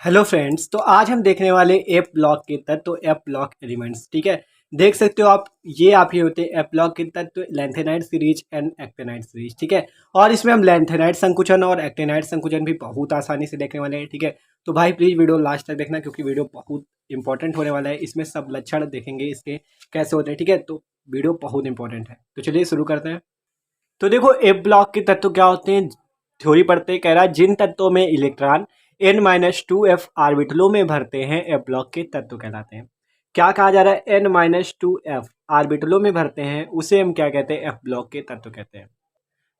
Hello friends, तो आज हम देखने वाले एफ ब्लॉक के तत्व, एफ ब्लॉक एलिमेंट्स। ठीक है, देख सकते हो आप, ये होते हैं एफ ब्लॉक के तत्व, lanthanide series and actinide series. ठीक है, और इसमें हम लैंथेनाइड संकुचन और एक्टेनाइड संकुचन भी बहुत आसानी से देखने वाले हैं। ठीक है, तो भाई प्लीज़ वीडियो लास्ट तक देखना, क्योंकि वीडियो बहुत इंपॉर्टेंट होने वाला है। इसमें सब लक्षण देखेंगे इसके कैसे होते हैं। ठीक है, तो वीडियो बहुत इंपॉर्टेंट है। तो चलिए शुरू करते हैं। तो देखो, एफ ब्लॉक के तत्व क्या होते हैं, थ्योरी पढ़ते कह रहा है जिन तत्वों में इलेक्ट्रॉन n-2f ऑर्बिटलों में भरते हैं एफ ब्लॉक के तत्व कहलाते हैं। क्या कहा जा रहा है, n-2f ऑर्बिटलों में भरते हैं, उसे हम क्या कहते हैं, एफ ब्लॉक के तत्व कहते हैं।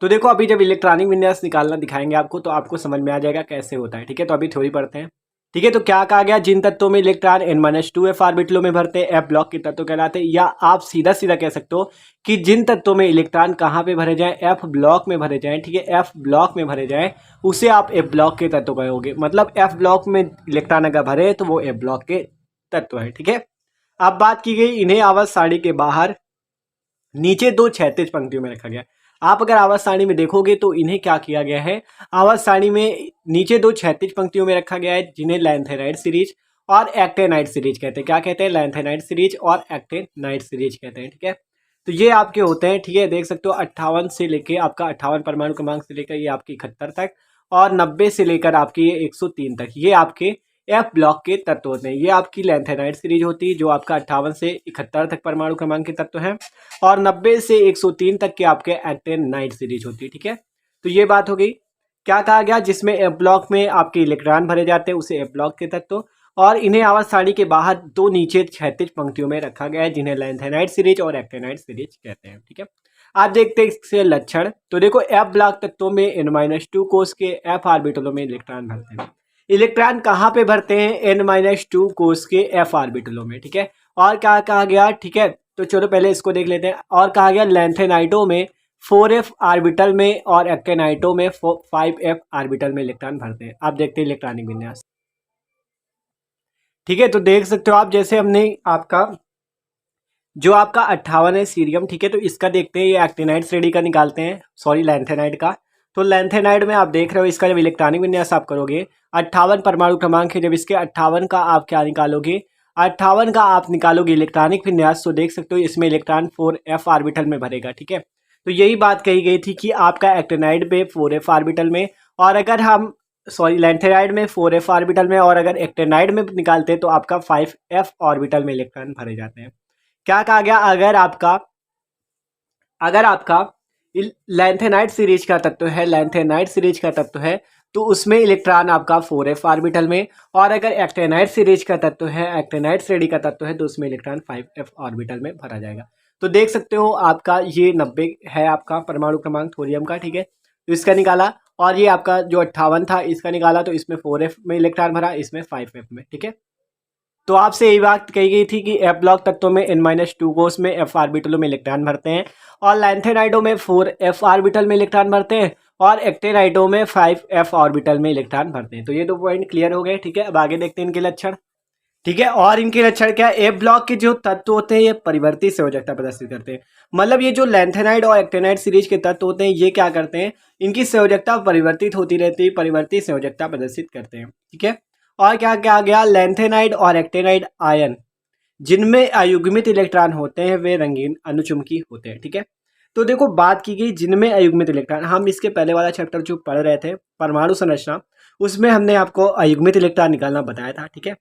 तो देखो, अभी जब इलेक्ट्रॉनिक विन्यास निकालना दिखाएंगे आपको, तो आपको समझ में आ जाएगा कैसे होता है। ठीक है, तो अभी थ्योरी पढ़ते हैं। ठीक है, तो क्या कहा गया, जिन तत्वों में इलेक्ट्रॉन n-2f ऑर्बिटलों में भरते हैं एफ ब्लॉक के तत्व कहलाते हैं। या आप सीधा सीधा कह सकते हो कि जिन तत्वों में इलेक्ट्रॉन कहाँ पे भरे जाएं, एफ ब्लॉक में भरे जाएं। ठीक है, एफ ब्लॉक में भरे जाएं, उसे आप एफ ब्लॉक के तत्व कहोगे। मतलब एफ ब्लॉक में इलेक्ट्रॉन अगर भरे तो वो एफ ब्लॉक के तत्व है। ठीक है, अब बात की गई, इन्हें आवर्त सारणी के बाहर नीचे दो क्षैतिज पंक्तियों में रखा गया। आप अगर आवर्त सारणी में देखोगे तो इन्हें क्या किया गया है, आवर्त सारणी में नीचे दो क्षैतिज पंक्तियों में रखा गया है, जिन्हें लैंथेनाइड सीरीज और एक्टेनाइड सीरीज कहते हैं। क्या कहते हैं, लैंथेनाइड सीरीज और एक्टेनाइड सीरीज कहते हैं। ठीक है, तो ये आपके होते हैं। ठीक है, देख सकते हो 58 से लेके आपका 58 परमाणु क्रमांक से लेकर ये आपकी 71 तक, और 90 से लेकर आपकी ये 103 तक, ये आपके एफ ब्लॉक के तत्व होते हैं। ये आपकी लैंथेनाइड सीरीज होती है, जो आपका 58 से 71 तक परमाणु क्रमांक के तत्व हैं, और 90 से 103 तक के आपके एक्टेनाइड सीरीज होती है। ठीक है, तो ये बात हो गई। क्या कहा गया, जिसमें एफ ब्लॉक में आपके इलेक्ट्रॉन भरे जाते हैं उसे एफ ब्लॉक के तत्व, और इन्हें आवर्त सारणी के बाहर दो नीचे क्षैतिज पंक्तियों में रखा गया है, जिन्हें लैंथेनाइड सीरीज और एक्टेनाइड सीरीज कहते हैं। ठीक है, आप देखते हैं इसके लक्षण। तो देखो, एफ ब्लॉक तत्वों में n-2 कोष के एफ ऑर्बिटलों में इलेक्ट्रॉन भरते हैं। इलेक्ट्रॉन कहाँ पे भरते हैं, n-2 कोष के एफ ऑर्बिटलों में। ठीक है, और क्या कहा गया, ठीक है, तो चलो पहले इसको देख लेते हैं। और कहा गया, लैंथेनाइडों में 4f ऑर्बिटल में और एक्टेनाइटों में 5f ऑर्बिटल में इलेक्ट्रॉन भरते हैं। आप देखते हैं इलेक्ट्रॉनिक विन्यास। ठीक है, तो देख सकते हो आप, जैसे हमने आपका जो आपका 58 है सीरियम। ठीक है, तो इसका देखते हैं, ये एक्टिनाइड श्रेणी का निकालते हैं, सॉरी लैंथेनाइड का। तो लैंथेनाइड में आप देख रहे हो, इसका जब इलेक्ट्रॉनिक विन्यास आप करोगे, 58 परमाणु क्रमांक है, जब इसके 58 का आप क्या निकालोगे, 58 का आप निकालोगे इलेक्ट्रॉनिक विन्यास, तो देख सकते हो इसमें इलेक्ट्रॉन 4f ऑर्बिटल में भरेगा। ठीक है, तो यही बात कही गई थी कि आपका एक्टिनाइड में 4f ऑर्बिटल में, और अगर हम सॉरी लैंथेनाइड में 4f ऑर्बिटल में, और अगर एक्टिनाइड में निकालते हैं तो आपका 5f ऑर्बिटल में इलेक्ट्रॉन भरे जाते हैं। क्या कहा गया, अगर आपका लैंथेनाइड सीरीज का तत्व है, लैंथेनाइड सीरीज का तत्व है, तो उसमें इलेक्ट्रॉन आपका 4f ऑर्बिटल में, और अगर एक्टेनाइड सीरीज का तत्व है, एक्टेनाइड श्रेणी का तत्व है, तो उसमें इलेक्ट्रॉन 5f ऑर्बिटल में भरा जाएगा। तो देख सकते हो आपका ये 90 है आपका परमाणु क्रमांक थोरियम का। ठीक है, तो इसका निकाला, और ये आपका जो 58 था इसका निकाला, तो इसमें 4f में इलेक्ट्रॉन भरा, इसमें 5f में। ठीक है, तो आपसे यही बात कही गई थी कि एफ ब्लॉक तत्वों में n-2 कोष में एफ ऑर्बिटलों में इलेक्ट्रॉन भरते हैं, और लैंथेनाइडों में 4f ऑर्बिटल में इलेक्ट्रॉन भरते हैं, और एक्टेनाइडों में 5f ऑर्बिटल में इलेक्ट्रॉन भरते हैं। तो ये दो पॉइंट क्लियर हो गए। ठीक है, अब आगे देखते हैं इनके लक्षण। ठीक है, और इनके लक्षण क्या है, एफ ब्लॉक के जो तत्व होते हैं ये परिवर्ती संयोजकता प्रदर्शित करते हैं। मतलब ये जो लैंथेनाइड और एक्टेनाइड सीरीज के तत्व होते हैं, ये क्या करते हैं, इनकी संयोजकता परिवर्तित होती रहती है, परिवर्ती संयोजकता प्रदर्शित करते हैं। ठीक है, और क्या क्या आ गया, लैंथेनाइड और एक्टेनाइड आयन जिनमें अयुग्मित इलेक्ट्रॉन होते हैं वे रंगीन अनुचुंबकीय होते हैं। ठीक है, तो देखो बात की गई जिनमें अयुग्मित इलेक्ट्रॉन, हम इसके पहले वाला चैप्टर जो पढ़ रहे थे परमाणु संरचना, उसमें हमने आपको अयुग्मित इलेक्ट्रॉन निकालना बताया था। ठीक है,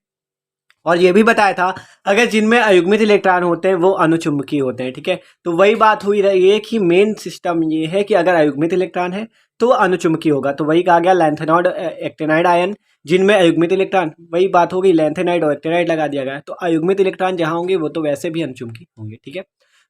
और ये भी बताया था अगर जिनमें अयुग्मित इलेक्ट्रॉन होते हैं वो अनुचुंबकीय होते हैं। ठीक है, तो वही बात हुई रही है कि मेन सिस्टम ये है कि अगर अयुग्मित इलेक्ट्रॉन है तो अनुचुंबकीय होगा। तो वही कहा गया, लैंथेनाइड एक्टेनाइड आयन जिनमें अयुग्मित इलेक्ट्रॉन, वही बात हो गई, लैंथेनाइड और एक्टेनाइड लगा दिया गया। तो अयुग्मित इलेक्ट्रॉन जहाँ होंगे वो तो वैसे भी अनुचुंबकीय होंगे। ठीक है,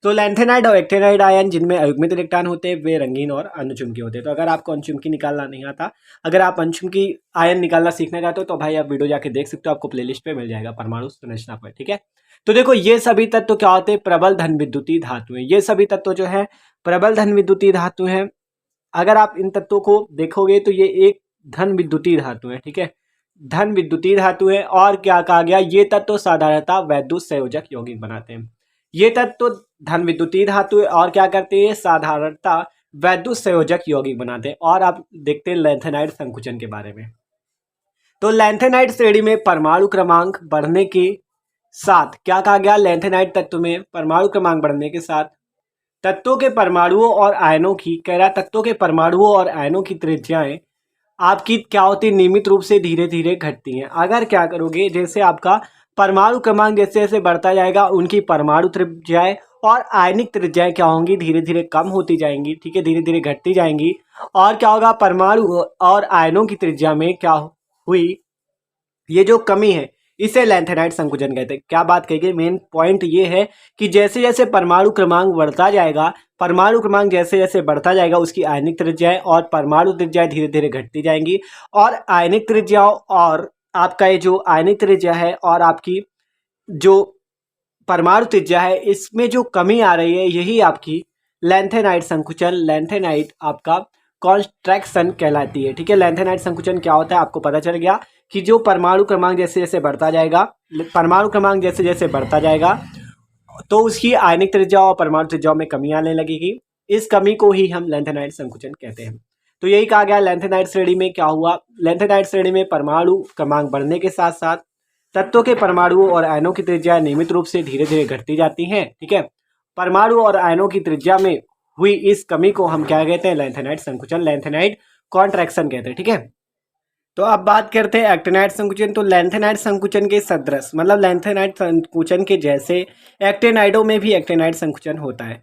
तो लैंथेनाइड और एक्टेनाइड आयन जिनमें अयुग्मित इलेक्ट्रॉन होते हैं वे रंगीन और अनुचुंबकीय होते हैं। तो अगर आपको अनुचुंबकीय निकालना नहीं आता, अगर आप अनुचुंबकीय आयन निकालना सीखना चाहते हो, तो भाई आप वीडियो जाके देख सकते हो, आपको प्लेलिस्ट पे मिल जाएगा परमाणु संरचना पर। ठीक है, तो देखो ये सभी तत्व क्या होते हैं, प्रबल धन विद्युतीय धातु हैं। ये सभी तत्व जो है प्रबल धन विद्युतीय धातु हैं। अगर आप इन तत्वों को देखोगे तो ये एक धन विद्युतीय धातु है। ठीक है, धन विद्युतीय धातु है। और क्या कहा गया, ये तत्व साधारणतः वैद्युत संयोजक यौगिक बनाते हैं। ये तत्व धन विद्युतीय धातु है, और क्या करते हैं, साधारणतः वैद्युत संयोजक यौगिक बनाते हैं। और आप देखते हैं लैंथेनाइड संकुचन के बारे में। तो लैंथेनाइड श्रेणी में परमाणु क्रमांक बढ़ने के साथ क्या कहा गया, लैंथेनाइड तत्व में परमाणु क्रमांक बढ़ने के साथ तत्वों के परमाणुओं और आयनों की, कह रहा तत्वों के परमाणुओं और आयनों की त्रिज्याएं आपकी क्या होती है, नियमित रूप से धीरे धीरे घटती हैं। अगर क्या करोगे, जैसे आपका परमाणु क्रमांक जैसे जैसे बढ़ता जाएगा उनकी परमाणु त्रिज्याएं और आयनिक त्रिज्याएं क्या होंगी, धीरे धीरे कम होती जाएंगी, ठीक है, धीरे धीरे घटती जाएंगी। और क्या होगा, परमाणु और आयनों की त्रिज्या में क्या हुई, ये जो कमी है इसे लैंथेनाइड संकुचन कहते हैं। क्या बात कही गई, मेन पॉइंट ये है कि जैसे जैसे परमाणु क्रमांक बढ़ता जाएगा, परमाणु क्रमांक जैसे जैसे बढ़ता जाएगा उसकी आयनिक त्रिज्याएं और परमाणु त्रिज्याएं धीरे धीरे घटती जाएंगी। और आयनिक त्रिज्याओं और आपका ये जो आयनिक त्रिज्या है और आपकी जो परमाणु त्रिज्या है इसमें जो कमी आ रही है यही आपकी लैंथेनाइड संकुचन, लैंथेनाइड आपका कॉन्ट्रैक्शन कहलाती है। ठीक है, लैंथेनाइड संकुचन क्या होता है आपको पता चल गया कि जो परमाणु क्रमांक जैसे जैसे बढ़ता जाएगा, परमाणु क्रमांक जैसे जैसे बढ़ता जाएगा तो उसकी आयनिक त्रिज्या और परमाणु त्रिज्याओं में कमी आने लगेगी। इस कमी को ही हम लैंथेनाइड संकुचन कहते हैं। तो यही कहा गया लैंथेनाइड श्रेणी में क्या हुआ, लैंथेनाइड श्रेणी में परमाणु क्रमांक बढ़ने के साथ साथ तत्वों के परमाणुओं और आयनों की त्रिज्या नियमित रूप से धीरे धीरे घटती जाती हैं। ठीक है, परमाणु और आयनों की त्रिज्या में हुई इस कमी को हम क्या कहते हैं, लैंथेनाइड संकुचन, लैंथेनाइड कॉन्ट्रैक्शन कहते हैं। ठीक है, तो अब बात करते हैं एक्टिनाइड संकुचन। तो लैंथेनाइड संकुचन के सदृश, मतलब लैंथेनाइड संकुचन के जैसे एक्टिनाइडों में भी एक्टिनाइड संकुचन होता है।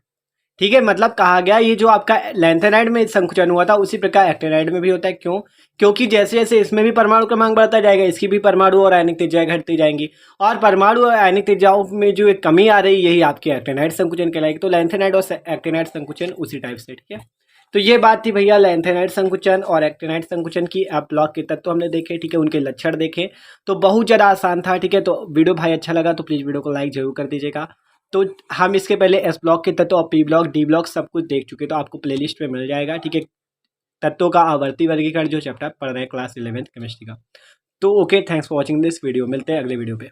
ठीक है, मतलब कहा गया ये जो आपका लैंथेनाइड में संकुचन हुआ था उसी प्रकार एक्टिनाइड में भी होता है। क्यों, क्योंकि जैसे जैसे इसमें भी परमाणु क्रमांक बढ़ता जाएगा इसकी भी परमाणु और आयनिक त्रिज्याएं घटती जाएंगी और परमाणु और आयनिक त्रिज्याओं में जो एक कमी आ रही यही आपकी एक्टिनाइड संकुचन कहलाएगी। तो लैंथेनाइड और एक्टिनाइड संकुचन उसी टाइप से। ठीक है, तो ये बात थी भैया लैंथेनाइड संकुचन और एक्टिनाइड संकुचन की। आप ब्लॉक के तत्व हमने देखे, ठीक है, उनके लक्षण देखे, तो बहुत ज़्यादा आसान था। ठीक है, तो वीडियो भाई अच्छा लगा तो प्लीज़ वीडियो को लाइक जरूर कर दीजिएगा। तो हम इसके पहले एस ब्लॉक के तत्व और पी ब्लॉक डी ब्लॉक सब कुछ देख चुके, तो आपको प्लेलिस्ट में मिल जाएगा। ठीक है, तत्वों का आवर्ती वर्गीकरण जो चैप्टर पढ़ रहे हैं क्लास 11th केमिस्ट्री का। तो okay, thanks for watching this video, मिलते हैं अगले वीडियो पे।